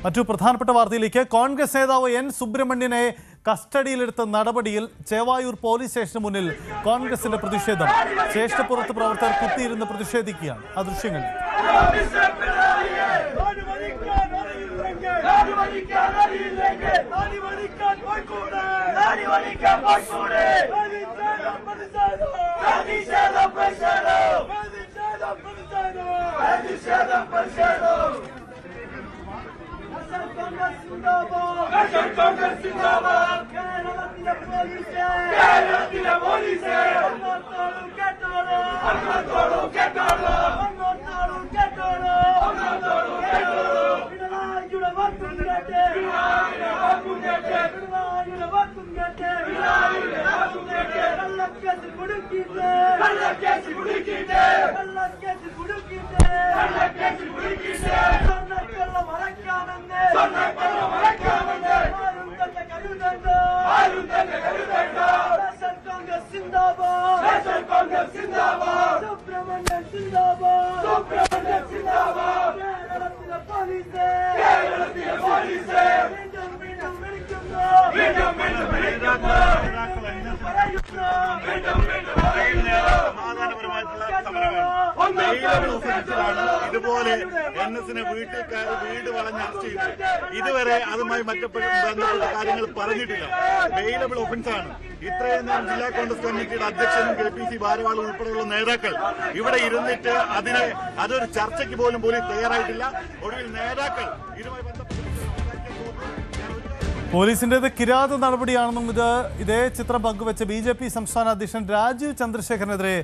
മറ്റു പ്രധാനപ്പെട്ട വാർത്തയിലേക്ക് കോൺഗ്രസ് നേതാവ് എൻ സുബ്രഹ്മണ്യനെ കസ്റ്റഡിയിലെടുത്ത നടപടിയിൽ ചേവായൂർ പോലീസ് സ്റ്റേഷന് മുന്നിൽ കോൺഗ്രസിന്റെ പ്രതിഷേധം. സ്റ്റേഷനുപുറത്ത് പ്രവർത്തകർ കുത്തിയിരുന്ന് പ്രതിഷേധിക്കുകയാണ്. ആ ദൃശ്യങ്ങൾ ഇതുപോലെ എൻഎസിനെ വീട് വളഞ്ഞ് അറസ്റ്റ് ചെയ്തു. ഇതുവരെ അതുമായി ബന്ധപ്പെട്ട കാര്യങ്ങൾ പറഞ്ഞിട്ടില്ല. ബെയിലബിൾ ഒഫൻസാണ്. ഇത്രയും നേരം ജില്ലാ കോൺഗ്രസ് കമ്മിറ്റിയുടെ അധ്യക്ഷനും KPC ഭാരവാഹികളും ഉൾപ്പെടെയുള്ള നേതാക്കൾ ഇവിടെ ഇരുന്നിട്ട് അതൊരു ചർച്ചയ്ക്ക് പോലും തയ്യാറായിട്ടില്ല. ഒടുവിൽ നേതാക്കൾ ഇതുമായി ബന്ധപ്പെട്ട് പോലീസിന്റേത് കിരാത നടപടിയാണെന്നും ഇതേ ചിത്രം പങ്കുവെച്ച BJP സംസ്ഥാന അധ്യക്ഷൻ രാജീവ് ചന്ദ്രശേഖരനെതിരെ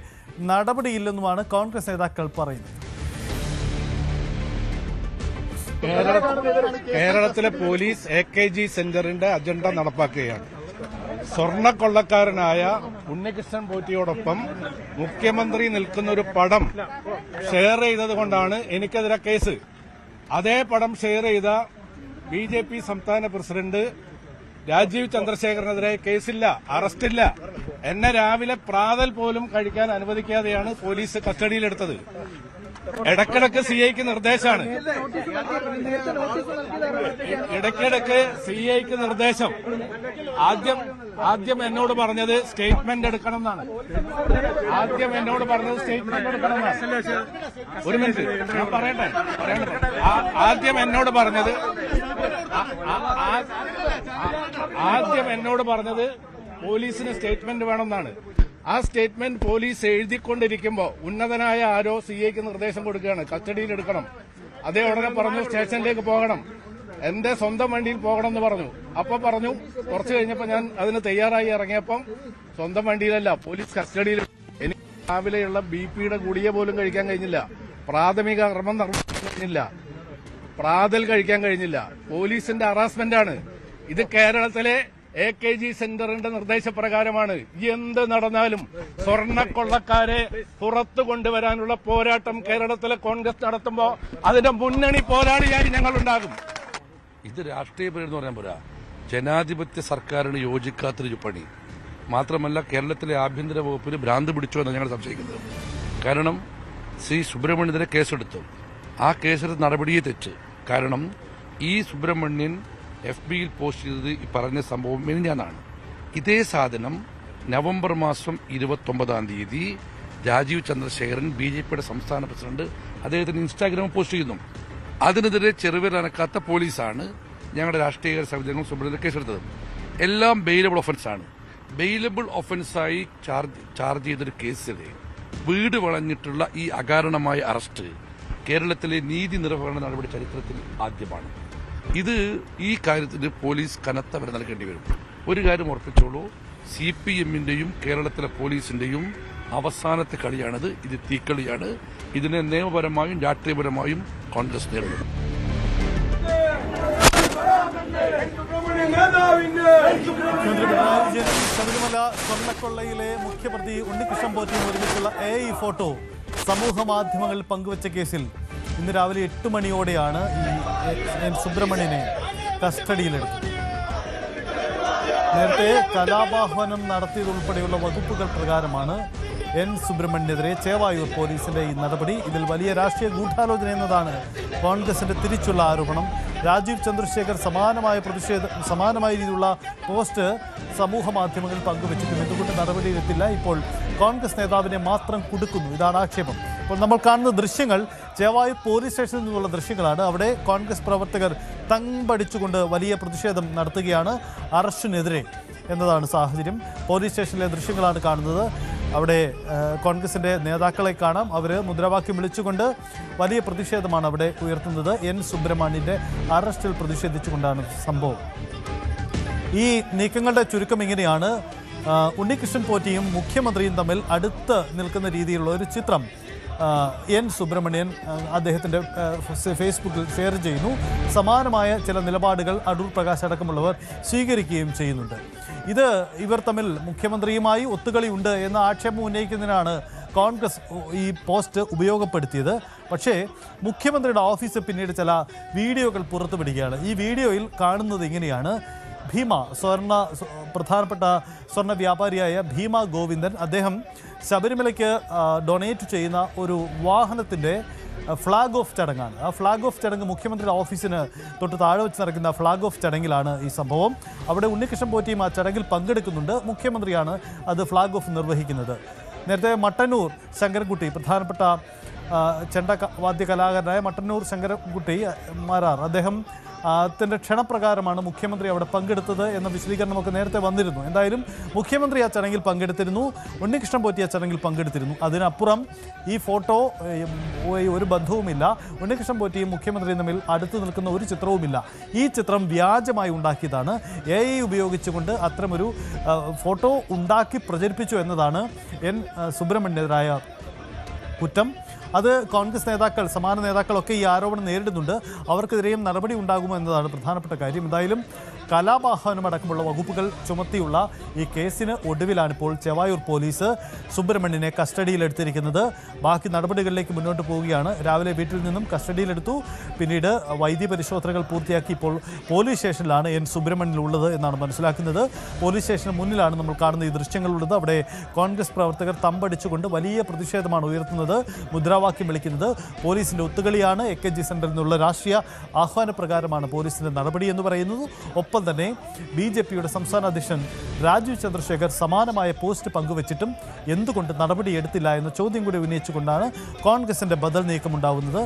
നടപടിയില്ലെന്നുമാണ് കോൺഗ്രസ് നേതാക്കൾ പറയുന്നത്. കേരളത്തിലെ പോലീസ് AKG സെന്ററിന്റെ അജണ്ട നടപ്പാക്കുകയാണ്. സ്വർണ്ണക്കൊള്ളക്കാരനായ ഉണ്ണികൃഷ്ണൻ പോറ്റിയോടൊപ്പം മുഖ്യമന്ത്രി നിൽക്കുന്ന ഒരു പടം ഷെയർ ചെയ്തത് കൊണ്ടാണ് എനിക്കെതിരെ കേസ്. അതേ പടം ഷെയർ ചെയ്ത BJP സംസ്ഥാന പ്രസിഡന്റ് രാജീവ് ചന്ദ്രശേഖരനെതിരെ കേസില്ല, അറസ്റ്റില്ല. എന്നെ രാവിലെ പ്രാതൽ പോലും കഴിക്കാൻ അനുവദിക്കാതെയാണ് പോലീസ് കസ്റ്റഡിയിലെടുത്തത്. ഇടയ്ക്കിടയ്ക്ക് CIക്ക് നിർദ്ദേശമാണ്. ഇടയ്ക്കിടയ്ക്ക് CIക്ക് നിർദ്ദേശം. ആദ്യം എന്നോട് പറഞ്ഞത് സ്റ്റേറ്റ്മെന്റ് എടുക്കണം എന്നാണ്. ഒരു മിനിറ്റ് ഞാൻ പറയട്ടെ. ആദ്യം എന്നോട് പറഞ്ഞത് പോലീസിന് സ്റ്റേറ്റ്മെന്റ് വേണമെന്നാണ്. ആ സ്റ്റേറ്റ്മെന്റ് പോലീസ് എഴുതിക്കൊണ്ടിരിക്കുമ്പോൾ ഉന്നതനായ ആരോ CIക്ക് നിർദ്ദേശം കൊടുക്കുകയാണ്, കസ്റ്റഡിയിലെടുക്കണം. അതേ ഉടനെ പറഞ്ഞു സ്റ്റേഷനിലേക്ക് പോകണം, എന്റെ സ്വന്തം വണ്ടിയിൽ പോകണം എന്ന് പറഞ്ഞു. അപ്പൊ പറഞ്ഞു കുറച്ചു കഴിഞ്ഞപ്പോൾ ഞാൻ അതിന് തയ്യാറായി ഇറങ്ങിയപ്പം സ്വന്തം വണ്ടിയിലല്ല, പോലീസ് കസ്റ്റഡിയിൽ. എനിക്ക് രാവിലെയുള്ള BP-യുടെ ഗുളിക പോലും കഴിക്കാൻ കഴിഞ്ഞില്ല, പ്രാഥമിക കർമ്മം നടത്താൻ കഴിഞ്ഞില്ല, പ്രാതൽ കഴിക്കാൻ കഴിഞ്ഞില്ല. പോലീസിന്റെ ഹറാസ്മെന്റാണ് ഇത്. കേരളത്തിലെ AKG സെന്ററിന്റെ നിർദ്ദേശപ്രകാരമാണ്. എന്ത് നടന്നാലും സ്വർണ്ണക്കൊള്ളക്കാരെ പുറത്തു കൊണ്ടുവരാനുള്ള പോരാട്ടം കേരളത്തിലെ കോൺഗ്രസ് നടത്തുമ്പോൾ അതിന്റെ മുന്നണി പോരാളിയായി ഞങ്ങളുണ്ടാകും. ഇത് രാഷ്ട്രീയ പണി എന്ന് പറയാൻ പോരാ, ജനാധിപത്യ സർക്കാരിന് യോജിക്കാത്തൊരു പണി. മാത്രമല്ല കേരളത്തിലെ ആഭ്യന്തര വകുപ്പിന് ഭ്രാന്ത് പിടിച്ചോ എന്നാണ് ഞങ്ങൾ സംശയിക്കുന്നത്. കാരണം ശ്രീ സുബ്രഹ്മണ്യത്തിനെ കേസെടുത്തു. ആ കേസെടുത്ത നടപടിയെ തെറ്റ്. കാരണം ഈ സുബ്രഹ്മണ്യൻ FBയിൽ പോസ്റ്റ് ചെയ്തത് ഈ പറഞ്ഞ സംഭവം മിനിഞ്ഞാന്നാണ്. ഇതേ സാധനം നവംബർ മാസം 29-ാം തീയതി രാജീവ് ചന്ദ്രശേഖരൻ BJPയുടെ സംസ്ഥാന പ്രസിഡന്റ് അദ്ദേഹത്തിന് ഇൻസ്റ്റാഗ്രാമിൽ പോസ്റ്റ് ചെയ്യുന്നു. അതിനെതിരെ ചെറുവിരനക്കാത്ത പോലീസാണ് ഞങ്ങളുടെ രാഷ്ട്രീയ സമിതികളും സുബ്രഹ്മണ്യൻ കേസെടുത്തത്. എല്ലാം ബെയിലബിൾ ഒഫൻസാണ്. ബെയിലബിൾ ഒഫൻസായി ചാർജ് ചെയ്തൊരു കേസിലെ വീട് വളഞ്ഞിട്ടുള്ള ഈ അകാരണമായ അറസ്റ്റ് കേരളത്തിലെ നീതി നിർവഹണ നടപടി ചരിത്രത്തിൽ ആദ്യമാണ്. ഇത് ഈ കാര്യത്തിന് പോലീസ് കനത്ത വില നൽകേണ്ടി വരും. ഒരു കാര്യം ഉറപ്പിച്ചോളൂ, CPM-ന്റെയും കേരളത്തിലെ പോലീസിന്റെയും അവസാനത്തെ കളിയാണിത്. ഇത് തീക്കളിയാണ്. ഇതിനെ നിയമപരമായും രാഷ്ട്രീയപരമായും കോൺഗ്രസ് നേരിടും. ശബരിമല സ്വർണ്ണക്കൊള്ളയിലെ മുഖ്യപ്രതി ഉണ്ണികൃഷ്ണൻ പോറ്റിയും ഒരുമിച്ചുള്ള AI ഫോട്ടോ സമൂഹ മാധ്യമങ്ങളിൽ പങ്കുവച്ച കേസിൽ ഇന്ന് രാവിലെ 8 മണിയോടെയാണ് എൻ സുബ്രഹ്മണ്യനെ കസ്റ്റഡിയിലെടുത്തത്. നേരത്തെ കലാപാഹ്വാനം നടത്തിയതുൾപ്പെടെയുള്ള വകുപ്പുകൾ പ്രകാരമാണ് എൻ സുബ്രഹ്മണ്യനെതിരെ ചേവായൂർ പോലീസിന്റെ ഈ നടപടി. ഇതിൽ വലിയ രാഷ്ട്രീയ ഗൂഢാലോചന എന്നതാണ് കോൺഗ്രസിന്റെ തിരിച്ചുള്ള ആരോപണം. രാജീവ് ചന്ദ്രശേഖർ സമാനമായ രീതിയിലുള്ള പോസ്റ്റ് സമൂഹ മാധ്യമങ്ങളിൽ പങ്കുവച്ചിട്ടും എന്തുകൊണ്ട് നടപടിയെടുത്തില്ല? ഇപ്പോൾ കോൺഗ്രസ് നേതാവിനെ മാത്രം കുടുക്കുന്നു, ഇതാണ് ആക്ഷേപം. ഇപ്പോൾ നമ്മൾ കാണുന്ന ദൃശ്യങ്ങൾ ചേവായൂർ പോലീസ് സ്റ്റേഷനിൽ നിന്നുള്ള ദൃശ്യങ്ങളാണ്. അവിടെ കോൺഗ്രസ് പ്രവർത്തകർ തമ്പടിച്ചുകൊണ്ട് വലിയ പ്രതിഷേധം നടത്തുകയാണ് അറസ്റ്റിനെതിരെ എന്നതാണ് സാഹചര്യം. പോലീസ് സ്റ്റേഷനിലെ ദൃശ്യങ്ങളാണ് കാണുന്നത്. അവിടെ കോൺഗ്രസിൻ്റെ നേതാക്കളെ കാണാം. അവർ മുദ്രാവാക്യം വിളിച്ചുകൊണ്ട് വലിയ പ്രതിഷേധമാണ് അവിടെ ഉയർത്തുന്നത്. എൻ സുബ്രഹ്മണ്യൻ്റെ അറസ്റ്റിൽ പ്രതിഷേധിച്ചുകൊണ്ടാണ് സംഭവം. ഈ നീക്കങ്ങളുടെ ചുരുക്കം ഇങ്ങനെയാണ്. ഉണ്ണികൃഷ്ണൻ പോറ്റിയും മുഖ്യമന്ത്രിയും തമ്മിൽ അടുത്ത് നിൽക്കുന്ന രീതിയിലുള്ള ഒരു ചിത്രം എൻ സുബ്രഹ്മണ്യൻ അദ്ദേഹത്തിൻ്റെ ഫേസ്ബുക്കിൽ ഷെയർ ചെയ്യുന്നു. സമാനമായ ചില നിലപാടുകൾ അടൂർ പ്രകാശ് അടക്കമുള്ളവർ സ്വീകരിക്കുകയും ചെയ്യുന്നുണ്ട്. ഇവർ തമ്മിൽ മുഖ്യമന്ത്രിയുമായി ഒത്തുകളിയുണ്ട് എന്ന ആക്ഷേപം ഉന്നയിക്കുന്നതിനാണ് കോൺഗ്രസ് ഈ പോസ്റ്റ് ഉപയോഗപ്പെടുത്തിയത്. പക്ഷേ മുഖ്യമന്ത്രിയുടെ ഓഫീസ് പിന്നീട് ചില വീഡിയോകൾ പുറത്തുവിടുകയാണ്. ഈ വീഡിയോയിൽ കാണുന്നത് ഇങ്ങനെയാണ്. പ്രധാനപ്പെട്ട സ്വർണ്ണ വ്യാപാരിയായ ഭീമ ഗോവിന്ദൻ, അദ്ദേഹം ശബരിമലയ്ക്ക് ഡൊണേറ്റ് ചെയ്യുന്ന ഒരു വാഹനത്തിൻ്റെ ഫ്ലാഗ് ഓഫ് ചടങ്ങാണ്. ആ ഫ്ലാഗ് ഓഫ് ചടങ്ങ് മുഖ്യമന്ത്രിയുടെ ഓഫീസിന് തൊട്ട് താഴെ വെച്ച് നടക്കുന്ന ഫ്ലാഗ് ഓഫ് ചടങ്ങിലാണ് ഈ സംഭവം. അവിടെ ഉണ്ണികൃഷ്ണൻ പോറ്റിയും ആ ചടങ്ങിൽ പങ്കെടുക്കുന്നുണ്ട്. മുഖ്യമന്ത്രിയാണ് അത് ഫ്ലാഗ് ഓഫ് നിർവഹിക്കുന്നത്. നേരത്തെ മട്ടന്നൂർ ശങ്കരൻകുട്ടി, പ്രധാനപ്പെട്ട ചെണ്ടവാദ്യ കലാകാരനായ മട്ടന്നൂർ ശങ്കരൻകുട്ടി മാരാർ, അദ്ദേഹത്തിൻ്റെ ക്ഷണപ്രകാരമാണ് മുഖ്യമന്ത്രി അവിടെ പങ്കെടുത്തത് എന്ന വിശദീകരണമൊക്കെ നേരത്തെ വന്നിരുന്നു. എന്തായാലും മുഖ്യമന്ത്രി ആ ചടങ്ങിൽ പങ്കെടുത്തിരുന്നു, ഉണ്ണികൃഷ്ണൻ പോറ്റി ആ ചടങ്ങിൽ പങ്കെടുത്തിരുന്നു. അതിനപ്പുറം ഈ ഫോട്ടോ ഒരു ബന്ധവുമില്ല. ഉണ്ണികൃഷ്ണൻ പോറ്റിയും മുഖ്യമന്ത്രിയും തമ്മിൽ അടുത്ത് നിൽക്കുന്ന ഒരു ചിത്രവുമില്ല. ഈ ചിത്രം വ്യാജമായി ഉണ്ടാക്കിയതാണ്. AI ഉപയോഗിച്ചുകൊണ്ട് അത്തരമൊരു ഫോട്ടോ ഉണ്ടാക്കി പ്രചരിപ്പിച്ചു എന്നതാണ് എൻ സുബ്രഹ്മണ്യനെതിരായ കുറ്റം. അത് കോൺഗ്രസ് നേതാക്കൾ, സമാന നേതാക്കളൊക്കെ ഈ ആരോപണം നേരിടുന്നുണ്ട്. അവർക്കെതിരെയും നടപടി ഉണ്ടാകുമോ എന്നതാണ് പ്രധാനപ്പെട്ട കാര്യം. എന്തായാലും കലാപാഹ്വാനം അടക്കമുള്ള വകുപ്പുകൾ ചുമത്തിയുള്ള ഈ കേസിന് ഒടുവിലാണിപ്പോൾ ചേവായൂർ പോലീസ് സുബ്രഹ്മണ്യനെ കസ്റ്റഡിയിലെടുത്തിരിക്കുന്നത്. ബാക്കി നടപടികളിലേക്ക് മുന്നോട്ട് പോവുകയാണ്. രാവിലെ വീട്ടിൽ നിന്നും കസ്റ്റഡിയിലെടുത്തു. പിന്നീട് വൈദ്യ പരിശോധനകൾ പൂർത്തിയാക്കി ഇപ്പോൾ പോലീസ് സ്റ്റേഷനിലാണ് എൻ സുബ്രഹ്മണ്യൻ ഉള്ളത് എന്നാണ് മനസ്സിലാക്കുന്നത്. പോലീസ് സ്റ്റേഷന് മുന്നിലാണ് നമ്മൾ കാണുന്ന ഈ ദൃശ്യങ്ങളുള്ളത്. അവിടെ കോൺഗ്രസ് പ്രവർത്തകർ തമ്പടിച്ചുകൊണ്ട് വലിയ പ്രതിഷേധമാണ് ഉയർത്തുന്നത്, മുദ്രാവാക്യം വിളിക്കുന്നത്. പോലീസിൻ്റെ ഒത്തുകളിയാണ്. AKG സെന്ററിൽ നിന്നുള്ള രാഷ്ട്രീയ ആഹ്വാനപ്രകാരമാണ് പോലീസിൻ്റെ നടപടി എന്ന് പറയുന്നത്. ഒപ്പം തന്നെ BJPയുടെ സംസ്ഥാന അധ്യക്ഷൻ രാജീവ് ചന്ദ്രശേഖർ സമാനമായ പോസ്റ്റ് പങ്കുവച്ചിട്ടും എന്തുകൊണ്ട് നടപടിയെടുത്തില്ല എന്ന ചോദ്യം കൂടി ഉന്നയിച്ചുകൊണ്ടാണ് കോൺഗ്രസിൻ്റെ ബദൽ നീക്കമുണ്ടാവുന്നത്.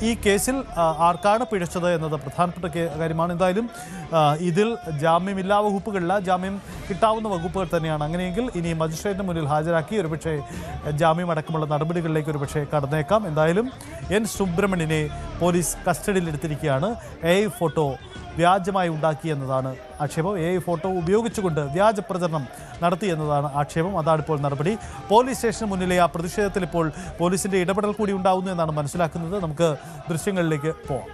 ഈ കേസിൽ ആർക്കാണ് പിഴച്ചത് എന്നത് പ്രധാനപ്പെട്ട കാര്യമാണ്. എന്തായാലും ഇതിൽ ജാമ്യമില്ലാ വകുപ്പുകളില്ല, ജാമ്യം കിട്ടാവുന്ന വകുപ്പുകൾ തന്നെയാണ്. അങ്ങനെയെങ്കിൽ ഇനി മജിസ്ട്രേറ്റിന് മുന്നിൽ ഹാജരാക്കി ഒരുപക്ഷെ ജാമ്യം അടക്കമുള്ള നടപടികളിലേക്ക് ഒരുപക്ഷെ കടന്നേക്കാം. എന്തായാലും എൻ സുബ്രഹ്മണ്യനെ പോലീസ് കസ്റ്റഡിയിലെടുത്തിരിക്കുകയാണ്. AI ഫോട്ടോ വ്യാജമായി ഉണ്ടാക്കിയെന്നതാണ് ആക്ഷേപം. AI ഫോട്ടോ ഉപയോഗിച്ചുകൊണ്ട് വ്യാജ പ്രചരണം നടത്തി എന്നതാണ് ആക്ഷേപം. അതാണിപ്പോൾ നടപടി. പോലീസ് സ്റ്റേഷന് മുന്നിലെ ആ പ്രതിഷേധത്തിൽ ഇപ്പോൾ പോലീസിൻ്റെ ഇടപെടൽ കൂടി ഉണ്ടാവുന്നു എന്നാണ് മനസ്സിലാക്കുന്നത്. നമുക്ക് ദൃശ്യങ്ങളിലേക്ക് പോവാം.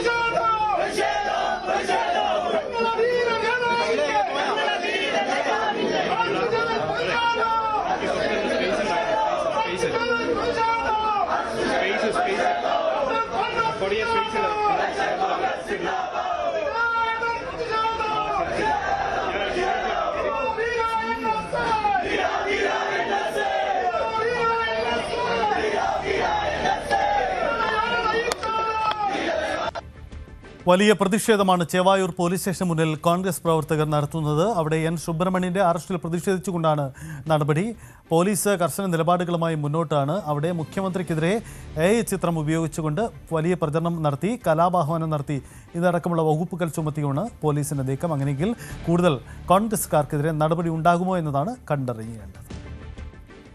Vietnam! വലിയ പ്രതിഷേധമാണ് ചേവായൂർ പോലീസ് സ്റ്റേഷന് മുന്നിൽ കോൺഗ്രസ് പ്രവർത്തകർ നടത്തുന്നത്. അവിടെ എൻ സുബ്രഹ്മണ്യന്റെ അറസ്റ്റിൽ പ്രതിഷേധിച്ചുകൊണ്ടാണ് നടപടി. പോലീസ് കർശന നിലപാടുകളുമായി മുന്നോട്ടാണ്. അവിടെ മുഖ്യമന്ത്രിക്കെതിരെ AI ചിത്രം ഉപയോഗിച്ചുകൊണ്ട് വലിയ പ്രചരണം നടത്തി, കലാപാഹ്വാനം നടത്തി, ഇതടക്കമുള്ള വകുപ്പുകൾ ചുമത്തിയാണ് പോലീസിന്റെ നീക്കം. അങ്ങനെയെങ്കിൽ കൂടുതൽ കോൺഗ്രസ്സുകാർക്കെതിരെ നടപടി ഉണ്ടാകുമോ എന്നതാണ് കണ്ടറിയേണ്ടത്.